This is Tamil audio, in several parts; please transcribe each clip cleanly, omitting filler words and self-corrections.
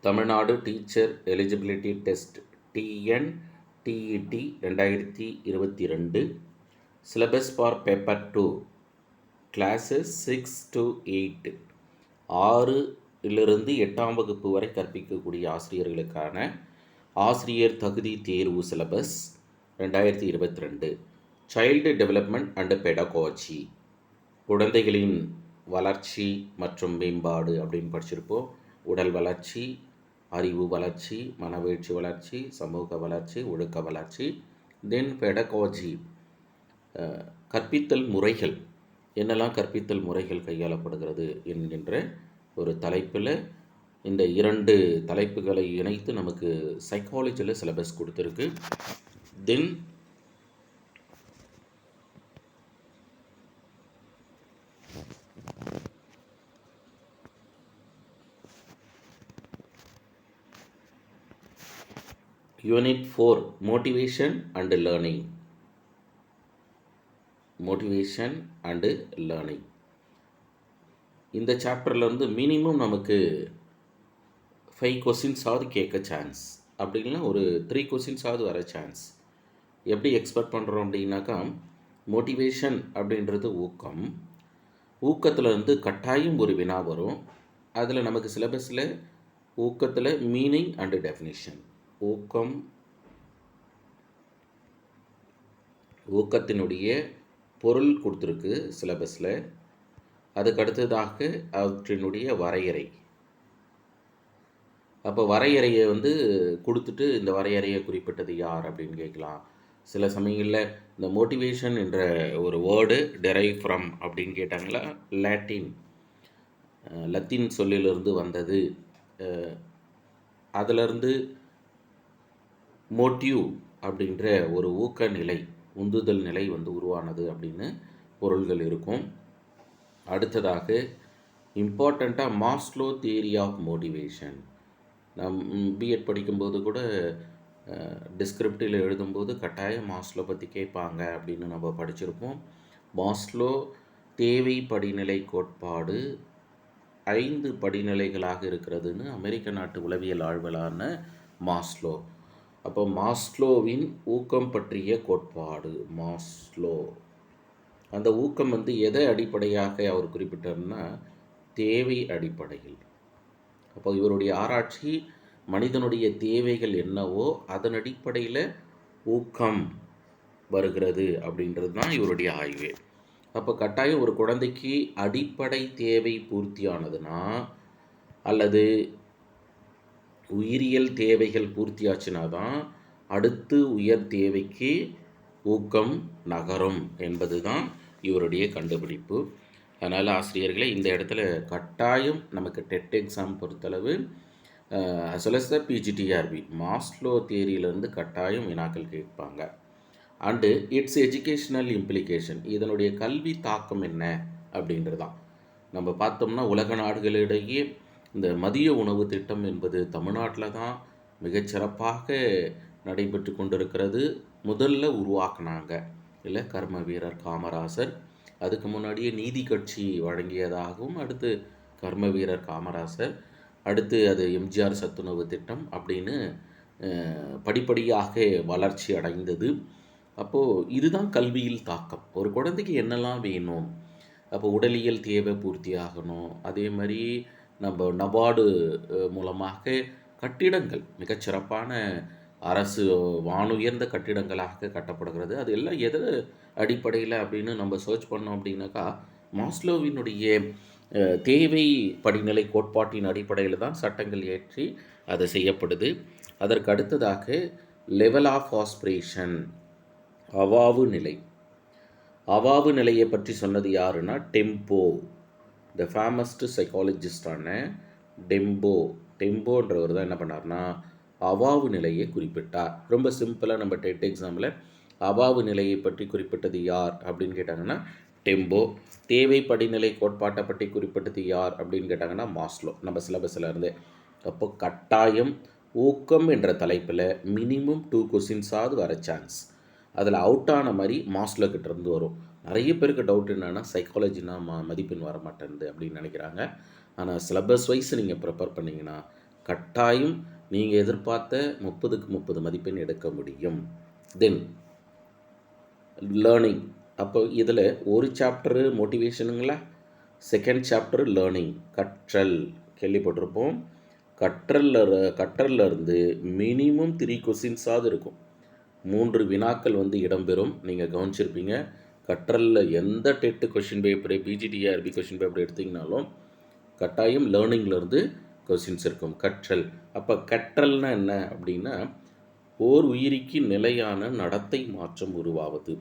Tamil Nadu teacher eligibility test TNTET 2022 syllabus for paper 2 classes 6 to 8 6லிருந்து 8ஆம் வகுப்பு வரை கற்பிக்கக்கூடிய ஆசிரியர்களுக்கான ஆசிரியர் தகுதி தேர்வு சிலபஸ் 2022 சைல்டு டெவலப்மெண்ட் அண்ட் பெடகாலஜி குழந்தைகளின் வளர்ச்சி மற்றும் மேம்பாடு அப்படின்னு படிச்சிருப்போம். உடல் வளர்ச்சி, அறிவு வளர்ச்சி, மனவீழ்ச்சி வளர்ச்சி, சமூக வளர்ச்சி, ஒழுக்க வளர்ச்சி. தென் பெடகாலஜி கற்பித்தல் முறைகள், என்னெல்லாம் கற்பித்தல் முறைகள் கையாளப்படுகிறது என்கின்ற ஒரு தலைப்பில் இந்த 2 தலைப்புகளை இணைத்து நமக்கு சைக்காலஜியில் சிலபஸ் கொடுத்துருக்கு. தென் unit 4 motivation and learning. Motivation and learning இந்த சாப்டர்லேருந்து மினிமம் நமக்கு 5 கொஸ்டின்ஸாவது கேட்க சான்ஸ், அப்படின்னா ஒரு 3 கொஸ்டின்ஸாவது வர சான்ஸ். எப்படி எக்ஸ்பெக்ட் பண்ணுறோம் அப்படின்னாக்கா, மோட்டிவேஷன் அப்படின்றது ஊக்கம். ஊக்கத்தில் கட்டாயம் ஒரு வினா வரும். அதில் நமக்கு சிலபஸில் ஊக்கத்தில் மீனிங் அண்டு டெஃபினிஷன், ஊக்கத்தினுடைய பொருள் கொடுத்துருக்கு சிலபஸில். அதுக்கு அடுத்ததாக அவற்றினுடைய வரையறை. அப்போ வரையறையை கொடுத்துட்டு இந்த வரையறையை குறிப்பிட்டது யார் அப்படின்னு கேட்கலாம். சில சமயங்களில் இந்த மோட்டிவேஷன் என்ற ஒரு வேர்டு டெரைவ் ஃப்ரம் அப்படின்னு கேட்டாங்களா, லத்தீன் சொல்லிலிருந்து வந்தது, அதிலிருந்து மோட்டிவ் அப்படின்ற ஒரு ஊக்க நிலை, உந்துதல் நிலை உருவானது அப்படின்னு பொருள்கள் இருக்கும். அடுத்ததாக இம்பார்ட்டண்ட்டாக மாஸ்லோ தியரி ஆஃப் மோட்டிவேஷன். நம் பிஎட் படிக்கும்போது கூட டிஸ்கிரிப்டிவில் எழுதும்போது கட்டாயம் மாஸ்லோ பற்றி கேட்பாங்க அப்படின்னு நம்ம படிச்சிருப்போம். மாஸ்லோ தேவை படிநிலை கோட்பாடு 5 படிநிலைகளாக இருக்கிறதுன்னு அமெரிக்க நாட்டு உளவியல் ஆய்வாளரான மாஸ்லோ. அப்போ மாஸ்லோவின் ஊக்கம் பற்றிய கோட்பாடு. மாஸ்லோ அந்த ஊக்கம் எதை அடிப்படையாக அவர் குறிப்பிட்டார்னா, தேவை அடிப்படையில். அப்போ இவருடைய ஆராய்ச்சி மனிதனுடைய தேவைகள் என்னவோ அதன் அடிப்படையில் ஊக்கம் வருகிறது அப்படின்றது தான் இவருடைய ஆய்வு. அப்போ கட்டாயம் ஒரு குழந்தைக்கு அடிப்படை தேவை பூர்த்தியானதுன்னா, அல்லது உயிரியல் தேவைகள் பூர்த்தியாச்சுனா தான் அடுத்து உயர் தேவைக்கு ஊக்கம் நகரும் என்பது தான் இவருடைய கண்டுபிடிப்பு. அதனால் ஆசிரியர்களே, இந்த இடத்துல கட்டாயம் நமக்கு டெட் எக்ஸாம் பொறுத்தளவு அசலச பிஜிடிஆர்பி மாஸ்லோ தியரியிலேருந்து கட்டாயம் வினாக்கள் கேட்பாங்க. அண்டு இட்ஸ் எஜுகேஷ்னல் இம்ப்ளிகேஷன், இதனுடைய கல்வி தாக்கம் என்ன அப்படின்றதான். நம்ம பார்த்தோம்னா உலக நாடுகளிடையே இந்த மதிய உணவு திட்டம் என்பது தமிழ்நாட்டில் தான் மிகச்சிறப்பாக நடைபெற்று கொண்டிருக்கிறது. முதல்ல உருவாக்குனாங்க இல்லை கர்ம வீரர் காமராசர். அதுக்கு முன்னாடியே நீதி கட்சி வழங்கியதாகவும், அடுத்து கர்ம வீரர் காமராசர், அடுத்து அது எம்ஜிஆர் சத்துணவு திட்டம் அப்படின்னு படிப்படியாக வளர்ச்சி அடைந்தது. அப்போது இதுதான் கல்வியில் தாக்கம். ஒரு குழந்தைக்கு என்னெல்லாம் வேணும், அப்போ உடலியல் தேவை பூர்த்தி ஆகணும். அதே மாதிரி நம்ம நபார்டு மூலமாக கட்டிடங்கள் மிகச்சிறப்பான அரசு வானுயர்ந்த கட்டிடங்களாக கட்டப்படுகிறது. அது எல்லாம் எது அடிப்படையில் அப்படின்னு நம்ம சர்ச் பண்ணோம் அப்படின்னாக்கா, மாஸ்லோவினுடைய தேவை படிநிலை கோட்பாட்டின் அடிப்படையில் தான் சட்டங்கள் ஏற்றி அது செய்யப்படுது. அதற்கு அடுத்ததாக லெவல் ஆஃப் ஆஸ்பிரேஷன், அவாவு நிலை. அவாவு நிலையை பற்றி சொன்னது யாருன்னா டெம்போ, த ஃபேமஸ்ட் சைக்காலஜிஸ்டான டெம்போன்றவர் தான் என்ன பண்ணார்னா அவாவு நிலையை குறிப்பிட்டார். ரொம்ப சிம்பிளாக நம்ம டெட் எக்ஸாமில் அவாவு நிலையை பற்றி குறிப்பிட்டது யார் அப்படின்னு கேட்டாங்கன்னா டெம்போ. தேவை படிநிலை கோட்பாட்டை பற்றி குறிப்பிட்டது யார் அப்படின்னு கேட்டாங்கன்னா மாஸ்லோ, நம்ம சிலபஸில் இருந்து. அப்போ கட்டாயம் ஊக்கம் என்ற தலைப்பில் மினிமம் 2 கொஸ்டின்ஸாவது வர சான்ஸ். அதில் அவுட்டான மாதிரி மாஸ்லோ கிட்டேருந்து வரும். நிறைய பேருக்கு டவுட் என்னென்னா, சைக்காலஜினா மதிப்பெண் வர மாட்டேன்து அப்படின்னு நினைக்கிறாங்க. ஆனால் சிலபஸ் வைஸ் நீங்கள் ப்ரிப்பேர் பண்ணிங்கன்னா கட்டாயம் நீங்கள் எதிர்பார்த்த 30க்கு 30 மதிப்பெண் எடுக்க முடியும். தென் லேர்னிங். அப்போ இதில் ஒரு சாப்டரு மோட்டிவேஷனுங்களா, செகண்ட் சாப்டர் லேர்னிங், கற்றல் கேள்விப்பட்டிருப்போம். கற்றல்ல இருந்து மினிமம் 3 கொஸ்டின்ஸாவது இருக்கும். 3 வினாக்கள் இடம்பெறும். நீங்கள் கவனிச்சிருப்பீங்க. கற்றலில் எந்த TET question paper, PGTRB question paper எடுத்திங்கனாலும் கட்டாயம் லேர்னிங்லேருந்து கொஸ்டின்ஸ் இருக்கும். கற்றல். அப்போ கற்றல்னா என்ன அப்படின்னா, ஓர் உயிரிக்கு நிலையான நடத்தை மாற்றம் உருவாவது,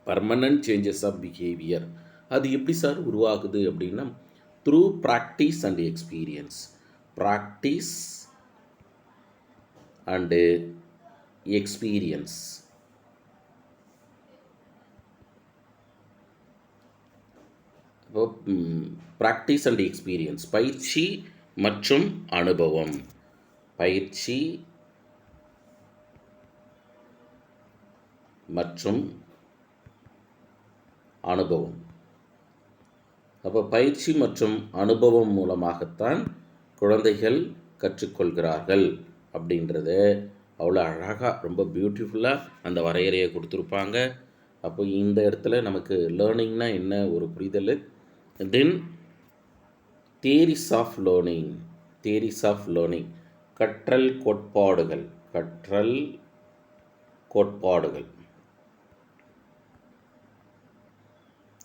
பர்மனன்ட் சேஞ்சஸ் ஆஃப் பிஹேவியர். அது எப்படி சார் உருவாகுது அப்படின்னா, through practice and experience. Practice and experience. Practice and experience, பயிற்சி மற்றும் அனுபவம். பயிற்சி மற்றும் அனுபவம். அப்போ பயிற்சி மற்றும் அனுபவம் மூலமாகத்தான் குழந்தைகள் கற்றுக்கொள்கிறார்கள் அப்படின்றத அவ்வளோ அழகாக, ரொம்ப பியூட்டிஃபுல்லாக அந்த வரையறையை கொடுத்துருப்பாங்க. அப்போ இந்த இடத்துல நமக்கு லேர்னிங்னா என்ன ஒரு புரிதல். Then theories of learning. Theories of learning, கற்றல் கோட்பாடுகள். கற்றல் கோட்பாடுகள்.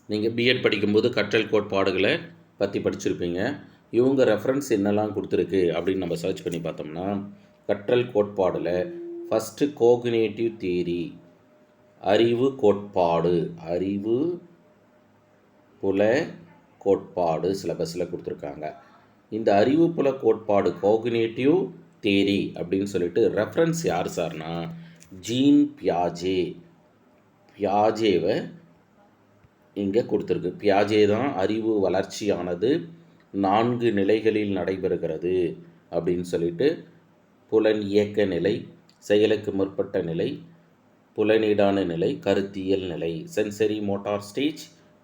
நீங்கள் பிஎட் படிக்கும்போது கற்றல் கோட்பாடுகளை பற்றி படிச்சிருப்பீங்க. இவங்க ரெஃபரன்ஸ் என்னெல்லாம் கொடுத்துருக்கு அப்படின்னு நம்ம சர்ச் பண்ணி பார்த்தோம்னா, கற்றல் கோட்பாடில் ஃபஸ்ட்டு கோக்னிட்டிவ் தியரி, அறிவு கோட்பாடு, அறிவு புல கோட்பாடு சிலபஸில் கொடுத்துருக்காங்க. இந்த அறிவு புல கோட்பாடு கோக்னிட்டிவ் தியரி அப்படின்னு சொல்லிட்டு ரெஃபரன்ஸ் யார் சார்னா ஜீன் பியாஜே. பியாஜேவை இங்கே கொடுத்துருக்கு. பியாஜே தான் அறிவு வளர்ச்சியானது 4 நிலைகளில் நடைபெறுகிறது அப்படின்னு சொல்லிட்டு, புலன் இயக்க நிலை, செயலுக்கு முற்பட்ட நிலை, புலனீடான நிலை, கருத்தியல் நிலை, sensory motor stage,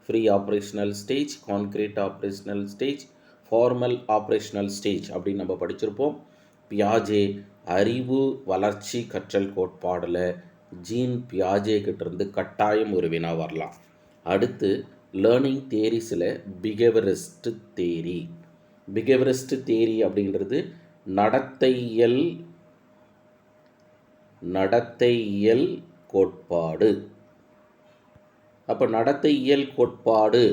free operational stage, concrete operational stage, formal operational stage அப்படின்னு நம்ம படிச்சிருப்போம். பியாஜே அறிவு வளர்ச்சி கற்றல் கோட்பாடில் ஜீன் பியாஜே கிட்டேருந்து கட்டாயம் ஒரு வினா வரலாம். அடுத்து learning தியரிஸில் behaviourist theory. Behaviourist theory அப்படின்றது நடத்தையியல் கோட்பாடு. அப்போ நடத்தையியல் கோட்பாடு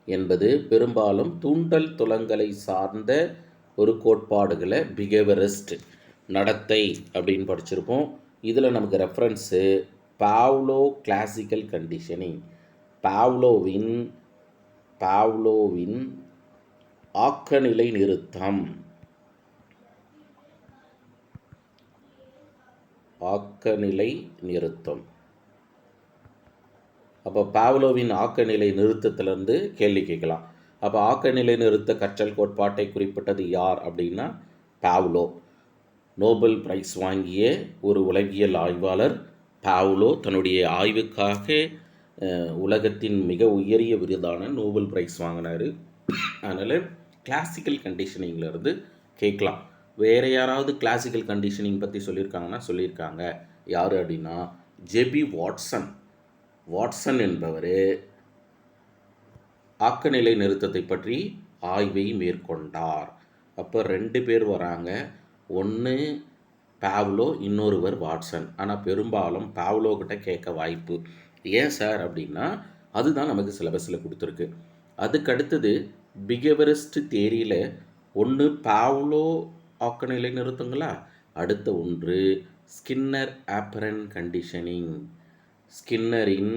என்பது பெரும்பாலும் தூண்டல் துலங்களை சார்ந்த ஒரு கோட்பாடுகளை பிஹேவியரிஸ்ட் நடத்தை அப்படின்னு படிச்சிருப்போம். இதில் நமக்கு ரெஃபரன்ஸு பாவ்லோ கிளாசிக்கல் கண்டிஷனிங். பாவ்லோவின் ஆக்கநிலை நிறுத்தம். ஆக்கநிலை நிறுத்தம். அப்போ பாவ்லோவின் ஆக்கநிலை நிறுத்தத்திலிருந்து கேள்வி கேட்கலாம். அப்போ ஆக்கநிலை நிறுத்த கற்றல் கோட்பாட்டை குறிப்பிட்டது யார் அப்படின்னா பாவ்லோ. நோபல் பிரைஸ் வாங்கிய ஒரு உலகியல் ஆய்வாளர் பாவ்லோ தன்னுடைய ஆய்வுக்காக உலகத்தின் மிக உயரிய விருதான நோபல் பிரைஸ் வாங்கினார். அதனால் கிளாசிக்கல் கண்டிஷனிங்லேருந்து கேட்கலாம். வேறு யாராவது கிளாசிக்கல் கண்டிஷனிங் பற்றி சொல்லியிருக்காங்கன்னா சொல்லியிருக்காங்க. யார் அப்படின்னா ஜெபி வாட்சன் என்பவர் ஆக்கநிலை நிறுத்தத்தை பற்றி ஆய்வை மேற்கொண்டார். அப்போ 2 பேர் வராங்க. ஒன்று பாவ்லோ, இன்னொருவர் வாட்சன். ஆனால் பெரும்பாலும் பாவ்லோ கிட்ட கேட்க வாய்ப்பு. ஏன் சார் அப்படின்னா அதுதான் நமக்கு சிலபஸில் கொடுத்துருக்கு. அதுக்கடுத்தது பிஹேவியரிஸ்ட் தியரியில் ஒன்று பாவ்லோ ஆக்கநிலை நிறுத்துங்களா, அடுத்த ஒன்று ஸ்கின்னர் ஆப்பரண்ட் கண்டிஷனிங். ஸ்கின்னரின்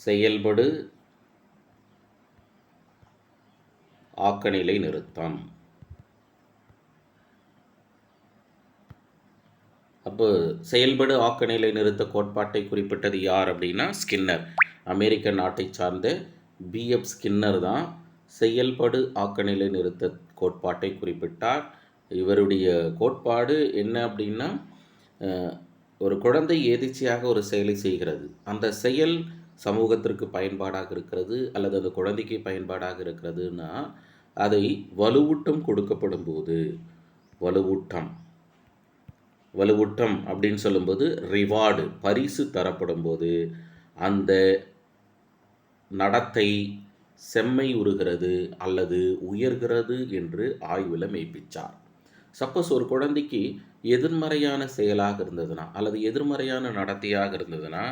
செயல்படு ஆக்கநிலை நிறுத்தம். அப்போ செயல்படு ஆக்கநிலை நிறுத்த கோட்பாட்டை குறிப்பிட்டது யார் அப்படின்னா ஸ்கின்னர். அமெரிக்க நாட்டை சார்ந்த பிஎஃப் ஸ்கின்னர் தான் செயல்படு ஆக்கநிலை நிறுத்த கோட்பாட்டை குறிப்பிட்டார். இவருடைய கோட்பாடு என்ன அப்படின்னா, ஒரு குழந்தை எதிர்ச்சியாக ஒரு செயலை செய்கிறது. அந்த செயல் சமூகத்திற்கு பயன்பாடாக இருக்கிறது அல்லது அந்த குழந்தைக்கு பயன்பாடாக இருக்கிறதுன்னா அதை வலுவூட்டம் கொடுக்கப்படும் போது வலுவூட்டம் வலுவூட்டம் அப்படின்னு சொல்லும்போது ரிவார்டு பரிசு தரப்படும் போது அந்த நடத்தை செம்மை உறுகிறது அல்லது உயர்கிறது என்று ஆய்வில் மெய்ப்பிச்சார். சப்போஸ் ஒரு குழந்தைக்கு எதிர்மறையான செயலாக இருந்ததுன்னா அல்லது எதிர்மறையான நடத்தையாக இருந்ததுன்னா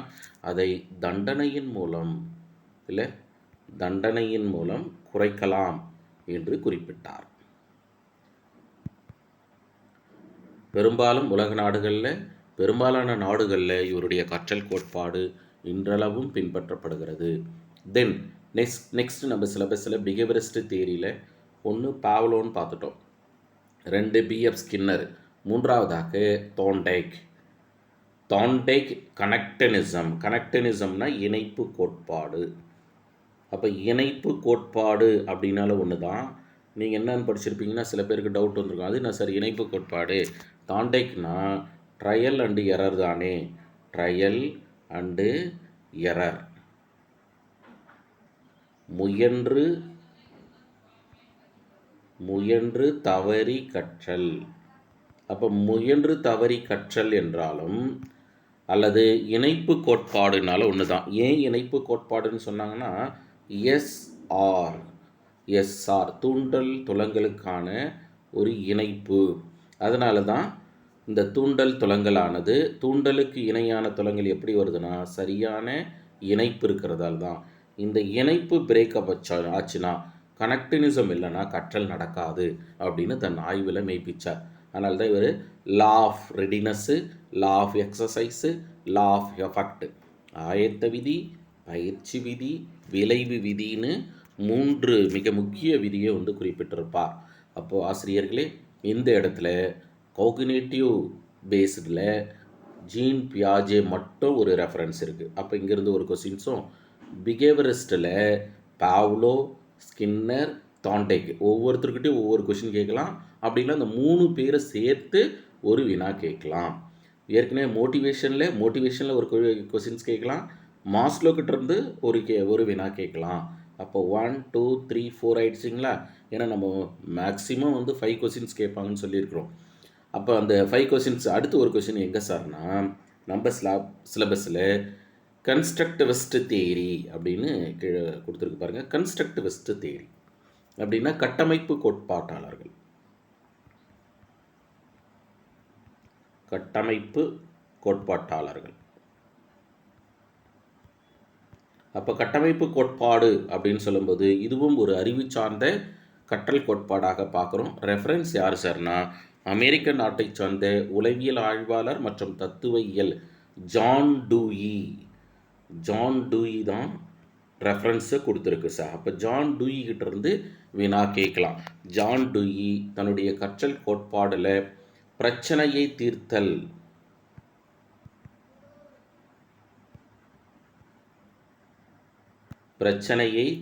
அதை தண்டனையின் மூலம் குறைக்கலாம் என்று குறிப்பிட்டார். பெரும்பாலான நாடுகளில் இவருடைய கற்றல் கோட்பாடு இன்றளவும் பின்பற்றப்படுகிறது. தென் நெக்ஸ்ட் நம்ம சிலபஸில் பிஹேவியரிஸ்ட் தியரியில் 1 பாவ்லோன்னு பார்த்துட்டோம், 2 பிஎஃப் ஸ்கின்னர், 3வதாக தாண்டேக் கனெக்டனிசம்னா இணைப்பு கோட்பாடு. அப்போ இணைப்பு கோட்பாடு அப்படின்னால ஒன்று தான். நீங்கள் என்னென்னு படிச்சிருப்பீங்கன்னா சில பேருக்கு டவுட் வந்திருக்கும், அது என்ன சார் இணைப்பு கோட்பாடு? தாண்டேக்னா ட்ரையல் அண்டு எரர் தானே, ட்ரையல் அண்டு எரர், முயன்று தவறி கற்றல். அப்போ முயன்று தவறி கற்றல் என்றாலும் அல்லது இணைப்பு கோட்பாடுனால ஒன்று தான். ஏன் இணைப்பு கோட்பாடுன்னு சொன்னாங்கன்னா எஸ்ஆர் தூண்டல் துலங்களுக்கான ஒரு இணைப்பு. அதனால தான் இந்த தூண்டல் துலங்கலானது தூண்டலுக்கு இணையான துலங்கள் எப்படி வருதுன்னா சரியான இணைப்பு இருக்கிறதால தான். இந்த இணைப்பு பிரேக்கப் ஆச்சுன்னா கனெக்டினிசம் இல்லைன்னா கற்றல் நடக்காது அப்படின்னு தன் ஆய்வில் மெய்ப்பிச்சார். அதனால தான் இவர் law of readiness, law of exercise, law of effect, ஆயத்த விதி, பயிற்சி விதி, விளைவு விதின்னு 3 மிக முக்கிய விதியை குறிப்பிட்டிருப்பார். அப்போது ஆசிரியர்களே இந்த இடத்துல காக்னிட்டிவ் பேஸ்டில் ஜீன் பியாஜே மட்டும் ஒரு ரெஃபரன்ஸ் இருக்குது. அப்போ இங்கேருந்து ஒரு கொஸ்டின்ஸும் பிஹேவியரிஸ்டில் பாவ்லோ, ஸ்கின்னர், தாண்டேக் ஒவ்வொருத்தருக்கிட்டையும் ஒவ்வொரு கொஷின் கேட்கலாம். அப்படின்னா அந்த 3 பேரை சேர்த்து ஒரு வினா கேட்கலாம். ஏற்கனவே மோட்டிவேஷனில் ஒரு கொஷின்ஸ் கேட்கலாம். மாஸ்லோக்கிட்டேருந்து ஒரு வினா கேட்கலாம். அப்போ 1 2 3 4 ஆகிடுச்சிங்களா? ஏன்னா நம்ம மேக்ஸிமம் 5 கொஷின்ஸ் கேட்பாங்கன்னு சொல்லியிருக்கிறோம். அப்போ அந்த 5 கொஷின்ஸ் அடுத்து ஒரு கொஷின் எங்கே சார்னா நம்ம சிலபஸில் கன்ஸ்ட்ரக்டிவிஸ்ட் தியரி அப்படின்னு கீழே கொடுத்துருக்கு பாருங்கள். கன்ஸ்ட்ரக்டிவிஸ்ட் தியரி அப்படின்னா கட்டமைப்பு கோட்பாட்டாளர்கள். அப்போ கட்டமைப்பு கோட்பாடு அப்படின்னு சொல்லும்போது இதுவும் ஒரு அறிவு சார்ந்த கற்றல் கோட்பாடாக பார்க்குறோம். ரெஃபரன்ஸ் யார் சார்னா அமெரிக்க நாட்டை சார்ந்த உளவியல் ஆய்வாளர் மற்றும் தத்துவயியல் ஜான் டூயி தான் ரெஃபரன்ஸை கொடுத்துருக்கு சார். அப்போ ஜான் டூயி கிட்டேருந்து வினா கேட்கலாம். ஜான் டூயி தன்னுடைய கற்றல் கோட்பாடில் பிரச்சனையை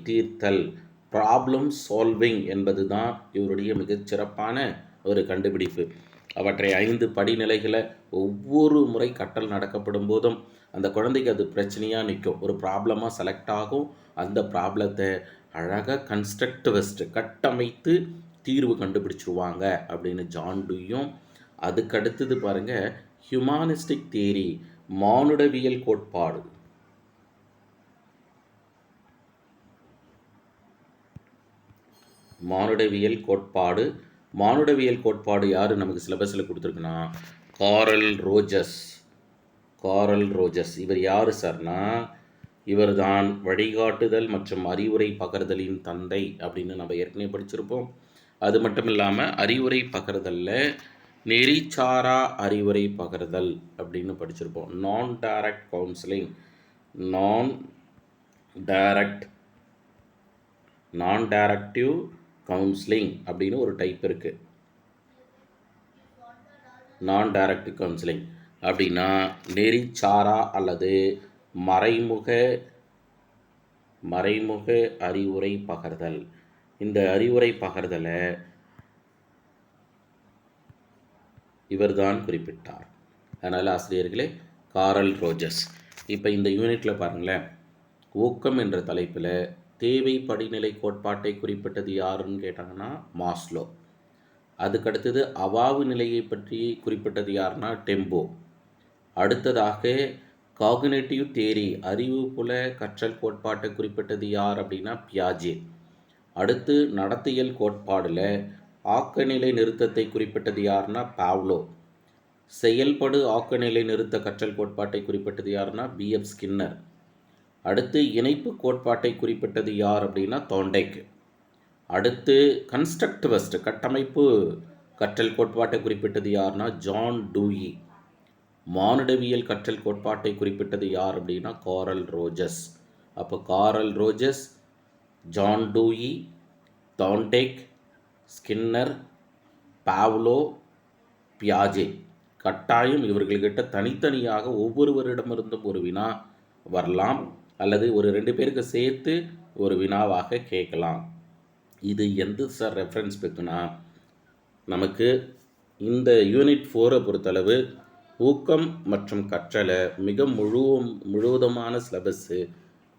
தீர்த்தல் ப்ராப்ளம் சால்விங் என்பது தான் இவருடைய மிகச்சிறப்பான ஒரு கண்டுபிடிப்பு. அவற்றை 5 படிநிலைகளை ஒவ்வொரு முறை கற்றல் நடக்கப்படும் போதும் அந்த குழந்தைக்கு அது பிரச்சனையாக நிற்கும், ஒரு ப்ராப்ளமாக செலக்ட் ஆகும். அந்த ப்ராப்ளத்தை அழகாக கன்ஸ்ட்ரக்டிவிஸ்ட் கட்டமைத்து தீர்வு கண்டுபிடிச்சிருவாங்க அப்படின்னு ஜான் டூயும். அதுக்கடுத்தது பாருங்கள் ஹியூமானிஸ்டிக் தியரி, மானுடவியல் கோட்பாடு யார் நமக்கு சிலபஸில் கொடுத்துருக்குன்னா காரல் ரோஜஸ். இவர் யார் சார்னா இவர் தான் வழிகாட்டுதல் மற்றும் அறிவுரை பகர்தலின் தந்தை அப்படின்னு நம்ம ஏற்கனவே படிச்சிருப்போம். அது மட்டும் இல்லாமல் அறிவுரை பகர்தலில் நெறிச்சாரா அறிவுரை பகர்தல் அப்படின்னு படிச்சிருப்போம். நான் டைரக்டிவ் கவுன்சிலிங் அப்படின்னு ஒரு டைப் இருக்குது. நான் டைரக்டிவ் கவுன்சிலிங் அப்படின்னா நெறிச்சாரா அல்லது மறைமுக அறிவுரை பகர்தல். இந்த அறிவுரை பகர்தலை இவர்தான் குறிப்பிட்டார். அதனால் ஆசிரியர்களே காரல் ரோஜஸ். இப்போ இந்த யூனிட்டில் பாருங்களேன், ஊக்கம் என்ற தலைப்பில் தேவை படிநிலை கோட்பாட்டை குறிப்பிட்டது யாருன்னு கேட்டாங்கன்னா மாஸ்லோ. அதுக்கடுத்தது அவாவு நிலையை பற்றி குறிப்பிட்டது யாருன்னா டெம்போ. அடுத்ததாக காகுனேட்டிவ் தேரி அறிவுப்புல கற்றல் கோட்பாட்டை குறிப்பிட்டது யார் அப்படின்னா பியாஜே. அடுத்து நடத்தையியல் கோட்பாடில் ஆக்கநிலை நிறுத்தத்தை குறிப்பிட்டது யாருன்னா பாவ்லோ. செயல்படு ஆக்கநிலை நிறுத்த கற்றல் கோட்பாட்டை குறிப்பிட்டது யாருன்னா பிஎஃப் ஸ்கின்னர். அடுத்து இணைப்பு கோட்பாட்டை குறிப்பிட்டது யார் அப்படின்னா தாண்டேக். அடுத்து கன்ஸ்ட்ரக்டிவிஸ்ட் கட்டமைப்பு கற்றல் கோட்பாட்டை குறிப்பிட்டது யார்னா ஜான் டூயி. மானுடவியல் கற்றல் கோட்பாட்டை குறிப்பிட்டது யார் அப்படின்னா காரல் ரோஜர்ஸ். அப்போ Carl Rogers, John Dewey, Thorndike, Skinner, Pavlov, பியாஜே. கட்டாயம் இவர்கள்கிட்ட தனித்தனியாக ஒவ்வொருவரிடமிருந்தும் ஒரு வினா வரலாம், அல்லது ஒரு 2 பேருக்கு சேர்த்து ஒரு வினாவாக கேட்கலாம். இது எந்த சார் ரெஃபரன்ஸ் புக்குனா, நமக்கு இந்த யூனிட் 4 பொறுத்தளவு ஊக்கம் மற்றும் கற்றலை மிக முழுவதுமான சிலபஸ்ஸு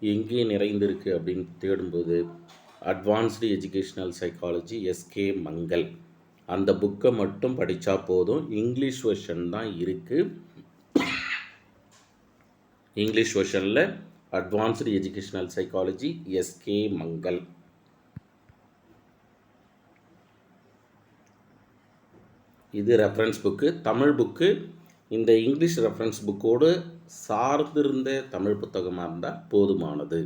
எங்கே நிறைந்திருக்கு அப்படின்னு தேடும்போது advanced educational psychology SK Mangal அந்த புக்கை மட்டும் படித்தா போதும். இங்கிலீஷ் வெர்ஷன் தான் இருக்குது. இங்கிலீஷ் வெர்ஷனில் advanced educational psychology SK Mangal. இது ரெஃபரன்ஸ் புக்கு. தமிழ் புக்கு இந்த இங்கிலீஷ் ரெஃபரன்ஸ் புக்கோடு சார்ந்திருந்த தமிழ் புத்தகமாக இருந்தால் போதுமானது.